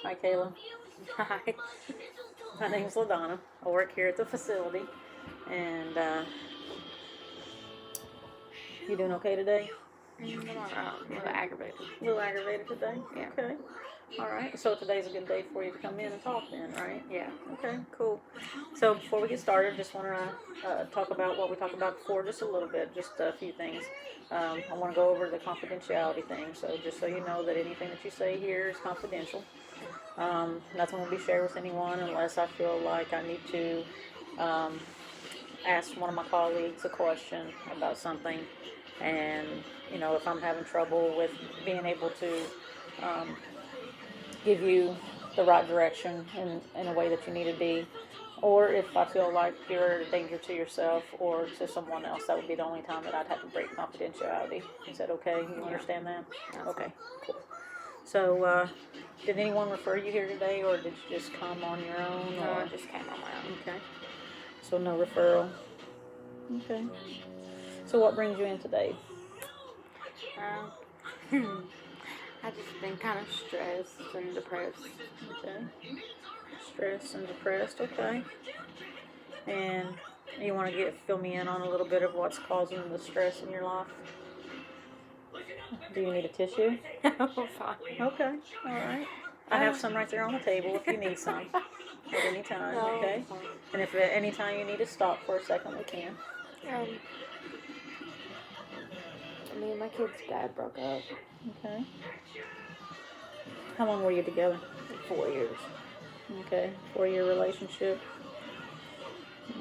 Hi, Kayla. Hi. My name's LaDonna. I work here at the facility. And you doing okay today? I'm a little aggravated. A little aggravated today? Yeah. Okay. All right. So today's a good day for you to come in and talk then, right? Yeah. Okay, cool. So before we get started, just want to talk about what we talked about before just a little bit, just a few things. I want to go over the confidentiality thing. So just so you know that anything that you say here is confidential. Nothing will be shared with anyone unless I feel like I need to ask one of my colleagues a question about something. And, if I'm having trouble with being able to um, give you the right direction in a way that you need to be, or if I feel like you're a danger to yourself or to someone else, that would be the only time that I'd have to break confidentiality. Is that okay? You understand that? Okay, cool. So, did anyone refer you here today, or did you just come on your own? No, Or I just came on my own. okay, so no referral. Okay. So what brings you in today? I've just been kind of stressed and depressed. Okay. Stressed and depressed. Okay. And you want to fill me in on a little bit of what's causing the stress in your life? Do you need a tissue? Oh, fine. Okay. All right. I have some right there on the table if you need some at any time. No, Okay. fine. And if at any time you need to stop for a second, we can. Me and my kid's dad broke up. Okay. How long were you together? 4 years. Okay. 4-year relationship.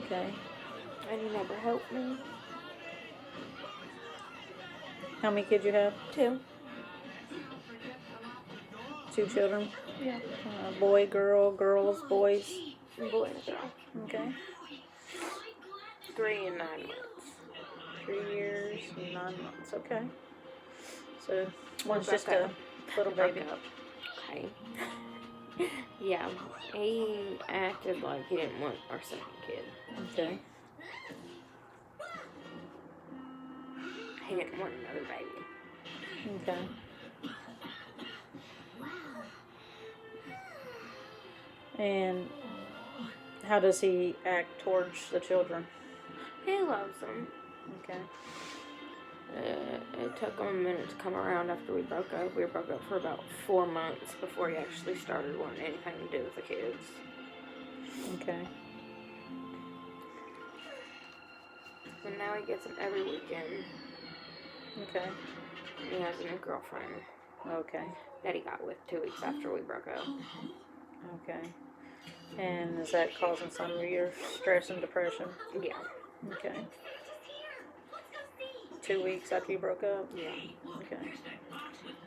Okay. And he never helped me. How many kids you have? 2. 2 children? Yeah. Boy, girl, girls, boys? Boy and girl. Okay. 3 and 9 months. 3 years and 9 months. Okay. So one's Broke just up. a little baby. Okay. Yeah. He acted like he didn't want our second kid. Okay. He didn't want another baby. Okay. And how does he act towards the children? He loves them. Okay. It took him a minute to come around after we broke up. We broke up for about 4 months before he actually started wanting anything to do with the kids. Okay. And now he gets them every weekend. Okay. He has a new girlfriend Okay. that he got with 2 weeks after we broke up. Okay. And is that causing some of your stress and depression? Yeah. Okay. 2 weeks after you broke up? Yeah. Okay.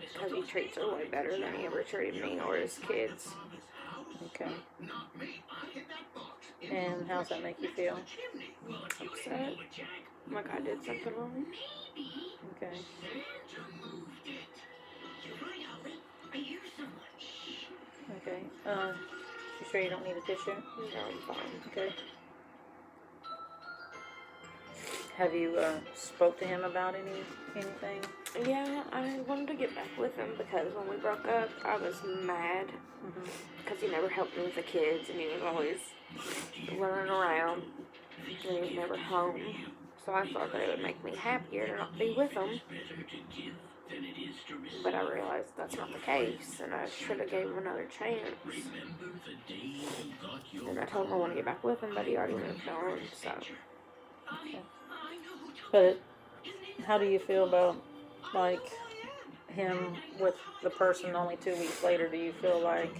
Because he treats her way better than he ever treated me or his kids. Okay. And how's that make you feel? Upset. Like I did something wrong. Okay. Okay. You sure you don't need a tissue? No, I'm fine. Okay. Have you spoke to him about anything? Yeah, I wanted to get back with him because when we broke up, I was mad because he never helped me with the kids and he was always running around and he was never home. So I thought that it would make me happier to not be with him. But I realized that's not the case and I should have gave him another chance. And I told him I want to get back with him, but he already moved on, so. Okay. But how do you feel about, like, him with the person only 2 weeks later? Do you feel like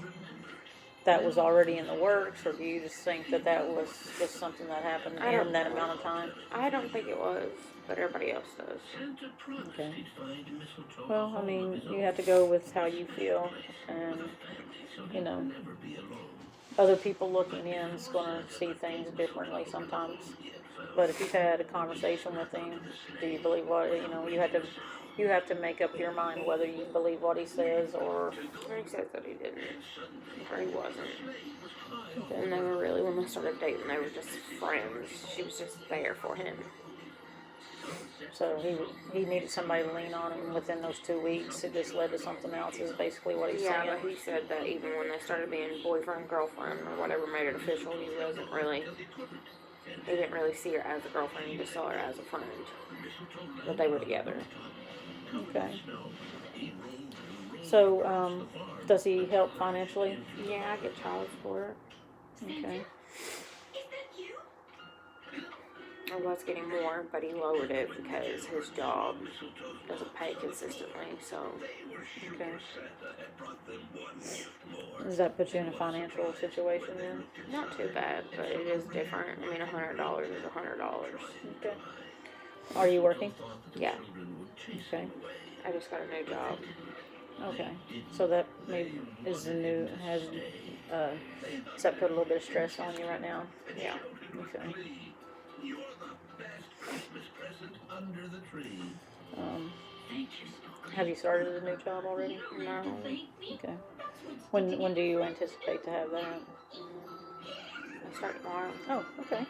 that was already in the works, or do you just think that was just something that happened in that amount of time? I don't think it was, but everybody else does. Okay. Well, I mean, you have to go with how you feel, and, other people looking in is going to see things differently sometimes. But if you've had a conversation with him, do you believe what, you have to make up your mind whether you believe what he says or... He says that he didn't, or he wasn't. And they were really, when they started dating, they were just friends. She was just there for him. So he needed somebody to lean on, and within those 2 weeks, it just led to something else. Is basically what he's Yeah, saying. but he said that even when they started being boyfriend, girlfriend, or whatever made it official, he didn't really see her as a girlfriend, he just saw her as a friend. But they were together. Okay. So, does he help financially? Yeah, I get child support. Okay. I was getting more, but he lowered it because his job doesn't pay consistently, so. Okay. Does that put you in a financial situation then? Not too bad, but it is different. I mean, $100 is $100. Okay. Are you working? Yeah, Okay. I just got a new job. Okay. So that maybe is the new has does that put a little bit of stress on you right now? Yeah. Okay. Um, have you started a new job already? No, Okay. When do you anticipate to have that? I start tomorrow. Oh, okay.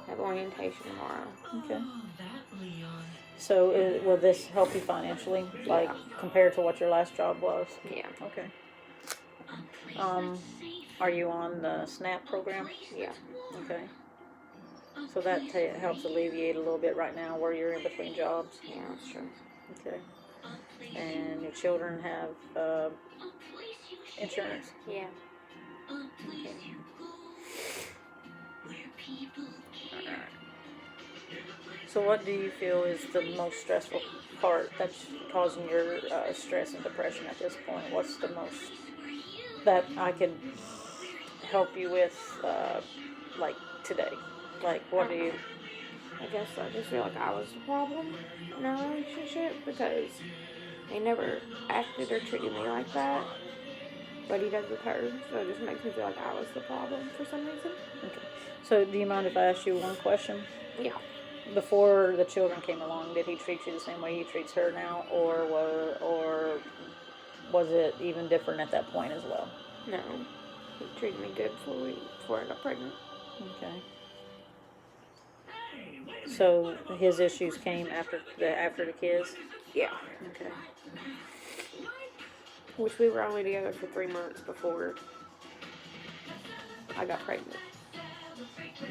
I have orientation tomorrow. Okay. So will this help you financially, like compared to what your last job was? Yeah. Okay. Are you on the SNAP program? Yeah. Okay. So that helps alleviate a little bit right now where you're in between jobs. Yeah, that's true. Okay. And your children have insurance? Yeah. Okay. Alright. So what do you feel is the most stressful part that's causing your stress and depression at this point? What's the most that I could help you with, like today? Like, what do you? I guess I just feel like I was the problem in our relationship because he never acted or treated me like that, but he does with her, so it just makes me feel like I was the problem for some reason. Okay. So, do you mind if I ask you one question? Yeah. Before the children came along, did he treat you the same way he treats her now, or was it even different at that point as well? No. He treated me good before I got pregnant. Okay. So his issues came after the kids? Yeah. Okay. Which we were only together for 3 months before I got pregnant.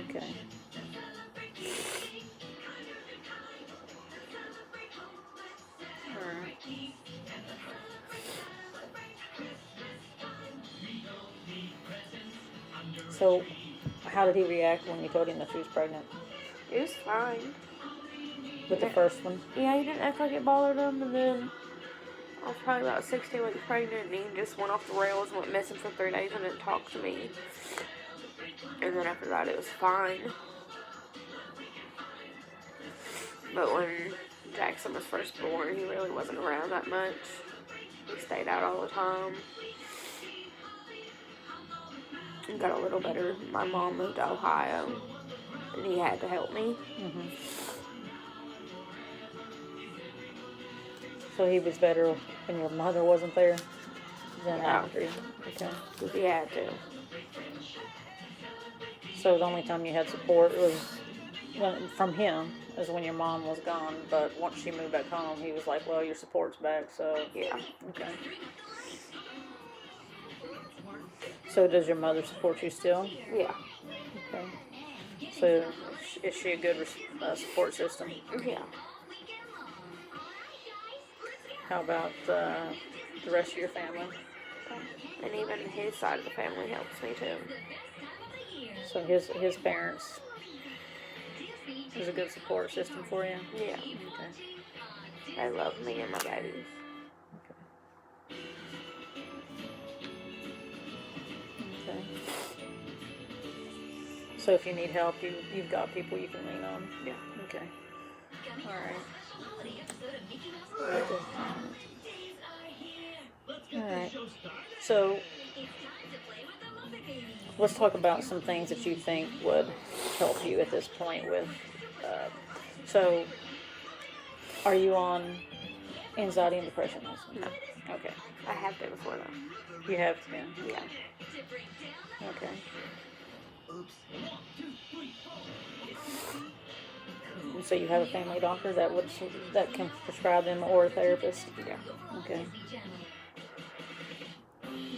Okay. Alright. So, how did he react when you told him that she was pregnant? It was fine. With the first one? Yeah, he didn't act like it bothered him, and then I was probably about 16 weeks pregnant, and he just went off the rails and went missing for 3 days and didn't talk to me. And then after that, it was fine. But when Jackson was first born, he really wasn't around that much. He stayed out all the time. It got a little better. My mom moved to Ohio, and he had to help me. Mm-hmm. So he was better when your mother wasn't there than Yeah. after you? Okay. Because he had to. So the only time you had support was from him is when your mom was gone, but once she moved back home, he was like, well, your support's back, so. Yeah. Okay. So does your mother support you still? Yeah. Okay. So is she a good support system? Yeah. How about the rest of your family? And even his side of the family helps me too. So his parents is a good support system for you? Yeah. Okay. They love me and my babies. Okay. So if you need help, you've got people you can lean on? Yeah. Okay. Alright. Alright. So, let's talk about some things that you think would help you at this point with, so, are you on anxiety and depression medicine? No. Okay. I have been before though. You have been? Yeah. Okay. So you have a family doctor that can prescribe them, or a therapist? Yeah. Okay.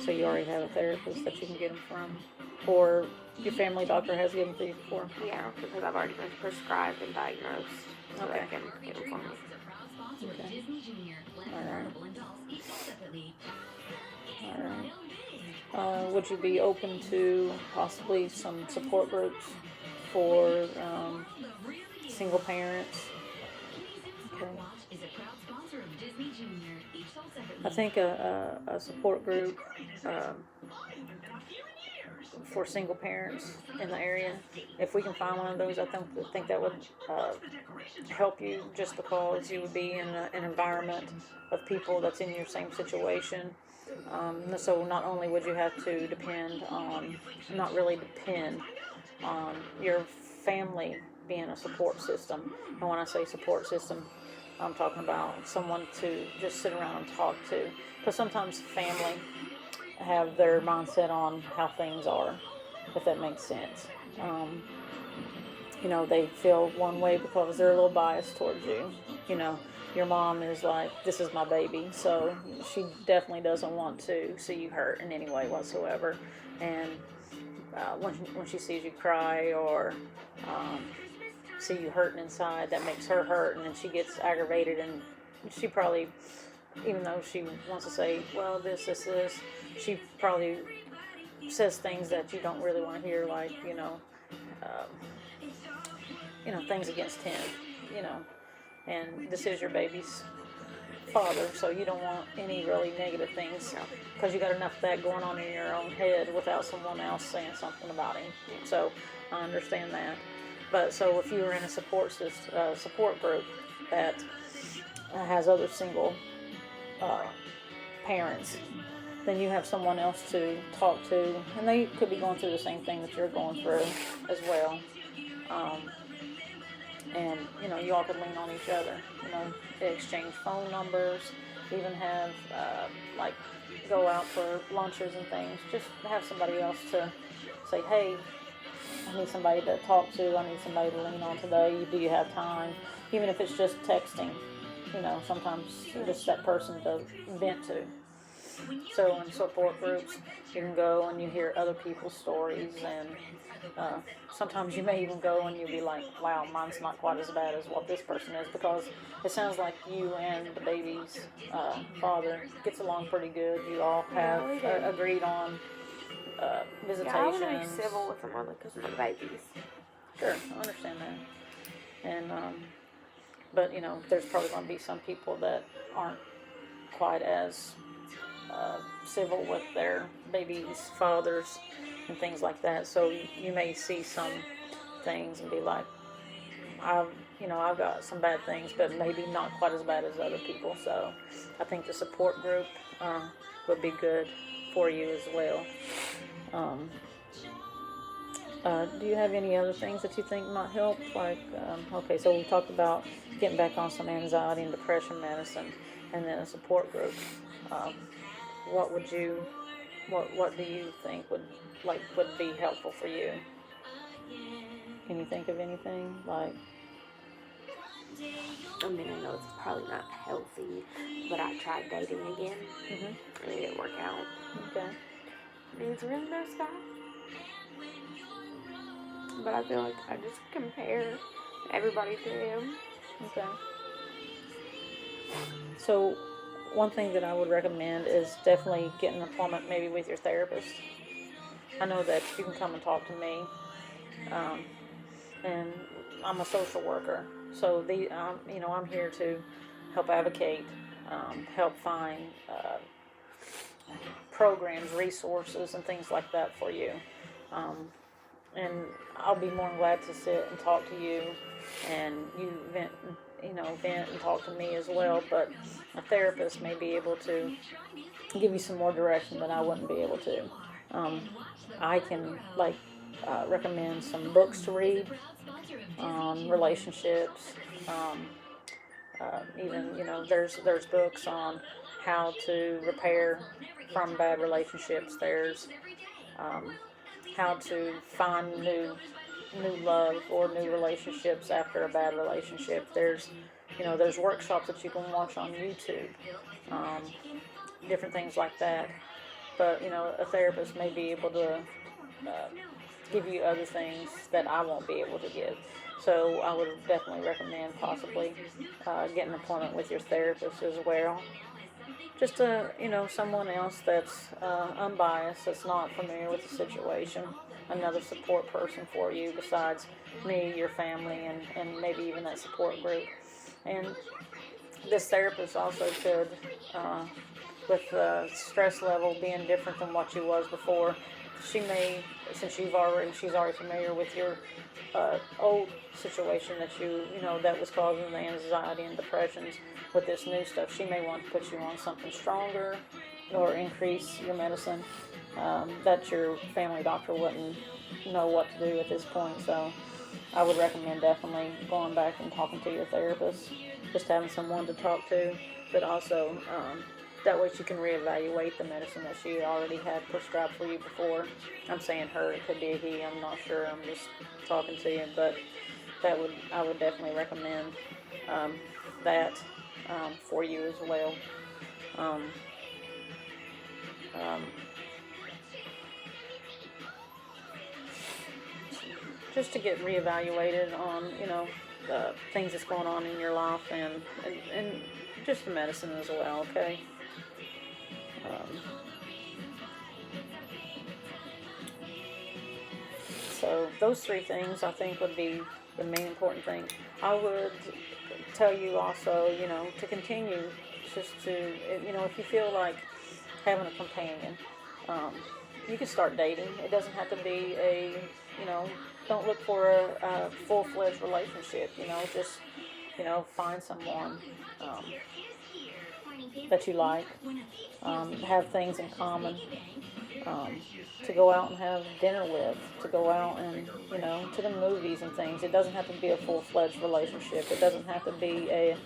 So you already have a therapist that you can get them from, or your family doctor has given to you before? Yeah, because I've already been prescribed and diagnosed, so Okay. they can get them for me. Okay. Alright. Alright. Would you be open to possibly some support groups for single parents? Okay. I think a support group for single parents in the area, if we can find one of those, I think that would help you, just because you would be in an environment of people that's in your same situation. So not only would you have to not really depend on your family being a support system. And when I say support system, I'm talking about someone to just sit around and talk to. Because sometimes family have their mindset on how things are, if that makes sense. They feel one way because they're a little biased towards you. Your mom is like, this is my baby, so she definitely doesn't want to see you hurt in any way whatsoever. And when she sees you cry, or see you hurting inside, that makes her hurt, and then she gets aggravated, and she probably, even though she wants to say, well, this, she probably says things that you don't really want to hear, like, things against him, and this is your baby's father, so you don't want any really negative things, because you got enough of that going on in your own head without someone else saying something about him. So I understand that. But so if you were in a support group that has other single parents, then you have someone else to talk to, and they could be going through the same thing that you're going through as well. And you all could lean on each other. Exchange phone numbers, even have like go out for lunches and things. Just have somebody else to say, hey, I need somebody to talk to. I need somebody to lean on today. Do you have time? Even if it's just texting. Sometimes just that person to vent to. So in support groups, you can go and you hear other people's stories, and sometimes you may even go and you'll be like, wow, mine's not quite as bad as what this person is, because it sounds like you and the baby's father gets along pretty good. You all have agreed on visitations. Yeah, I want to be civil with them only because of the babies. Sure, I understand that. And but there's probably going to be some people that aren't quite as civil with their babies' fathers and things like that. So you may see some things and be like, I've got some bad things, but maybe not quite as bad as other people. So I think the support group would be good for you as well. Do you have any other things that you think might help? Like, okay, so we talked about getting back on some anxiety and depression medicine, and then a support group. What do you think would be helpful for you? Can you think of anything? Like, I mean, I know it's probably not healthy, but I tried dating again, and it didn't work out. Okay. I mean, he's a really nice guy, but I feel like I just compare everybody to him. Okay. So, one thing that I would recommend is definitely getting an appointment maybe with your therapist. I know that you can come and talk to me, and I'm a social worker, so I'm here to help advocate, help find programs, resources, and things like that for you. And I'll be more than glad to sit and talk to you, and you vent and talk to me as well. But a therapist may be able to give you some more direction than I wouldn't be able to. I can recommend some books to read on relationships. Even there's books on how to repair from bad relationships. There's how to find new love or new relationships after a bad relationship. There's workshops that you can watch on YouTube, um, different things like that. But a therapist may be able to give you other things that I won't be able to give. So I would definitely recommend possibly getting an appointment with your therapist as well. Just someone else that's unbiased, that's not familiar with the situation, another support person for you besides me, your family, and maybe even that support group. And this therapist also could, with the stress level being different than what you was before, she may, since she's already familiar with your old situation that that was causing the anxiety and depressions. With this new stuff, she may want to put you on something stronger or increase your medicine that your family doctor wouldn't know what to do at this point. So I would recommend definitely going back and talking to your therapist, just having someone to talk to, but also that way she can reevaluate the medicine that she already had prescribed for you before. I'm saying her, it could be a he, I'm not sure, I'm just talking to you, but I would definitely recommend that for you as well. Just to get reevaluated on, things that's going on in your life and just the medicine as well, okay? So those three things I think would be the main important thing. I would tell you also, to continue just to, if you feel like having a companion, you can start dating. It doesn't have to be don't look for a full-fledged relationship, just, find someone that you like, have things in common, to go out and have dinner with, to go out and, to the movies and things. It doesn't have to be a full-fledged relationship. It doesn't have to be a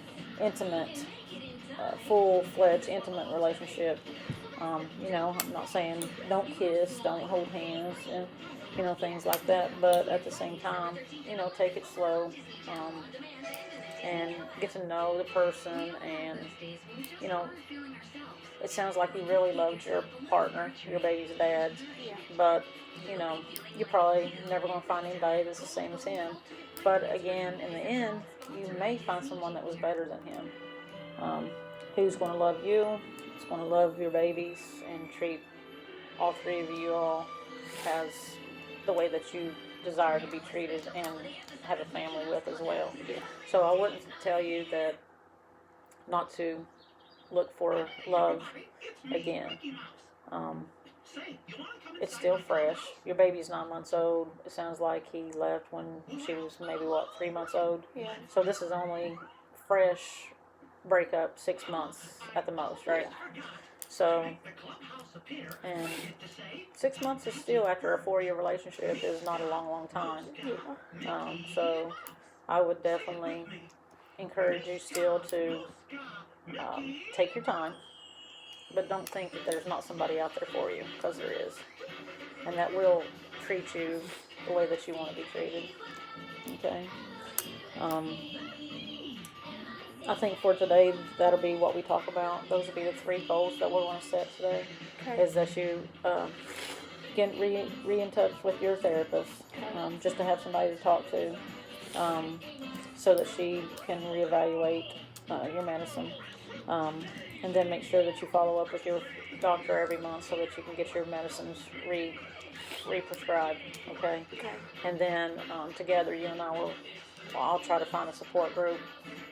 intimate, full-fledged intimate relationship. I'm not saying don't kiss, don't hold hands, and, things like that. But at the same time, take it slow, and get to know the person. And, it sounds like you really loved your partner, your baby's dad. Yeah. But, you're probably never going to find anybody that's the same as him. But again, in the end, you may find someone that was better than him, who's going to love you, is going to love your babies, and treat all three of you all as the way that you desire to be treated and have a family with as well. So I wouldn't tell you that not to look for love again. It's still fresh. Your baby's 9 months old. It sounds like he left when she was maybe 3 months old. Yeah. So this is only fresh breakup, 6 months at the most, right? So, and 6 months is still, after a 4-year relationship, is not a long time. So I would definitely encourage you still to take your time, but don't think that there's not somebody out there for you, because there is, and that will treat you the way that you want to be treated. Okay. I think for today, that'll be what we talk about. Those will be the 3 goals that we're going to set today. Okay. Is that you get in touch with your therapist, just to have somebody to talk to, so that she can reevaluate your medicine, and then make sure that you follow up with your doctor every month so that you can get your medicines re-prescribed. Okay. And then together, you and I will. I'll try to find a support group,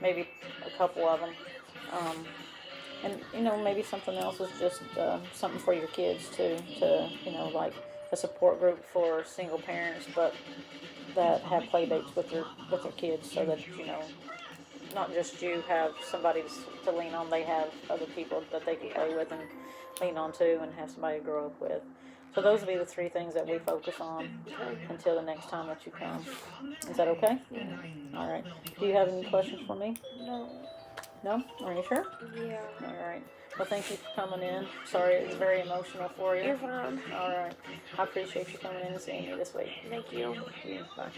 maybe a couple of them, and maybe something else is just something for your kids too, to like a support group for single parents, but that have play dates with their kids, so that not just you have somebody to lean on, they have other people that they can play with and lean on to, and have somebody to grow up with. So those will be the 3 things that we focus on until the next time that you come. Is that okay? Yeah. All right. Do you have any questions for me? No. No? Are you sure? Yeah. All right. Well, thank you for coming in. Sorry it was very emotional for you. You're fine. All right. I appreciate you coming in and seeing me this week. Thank you. Thank you. Bye.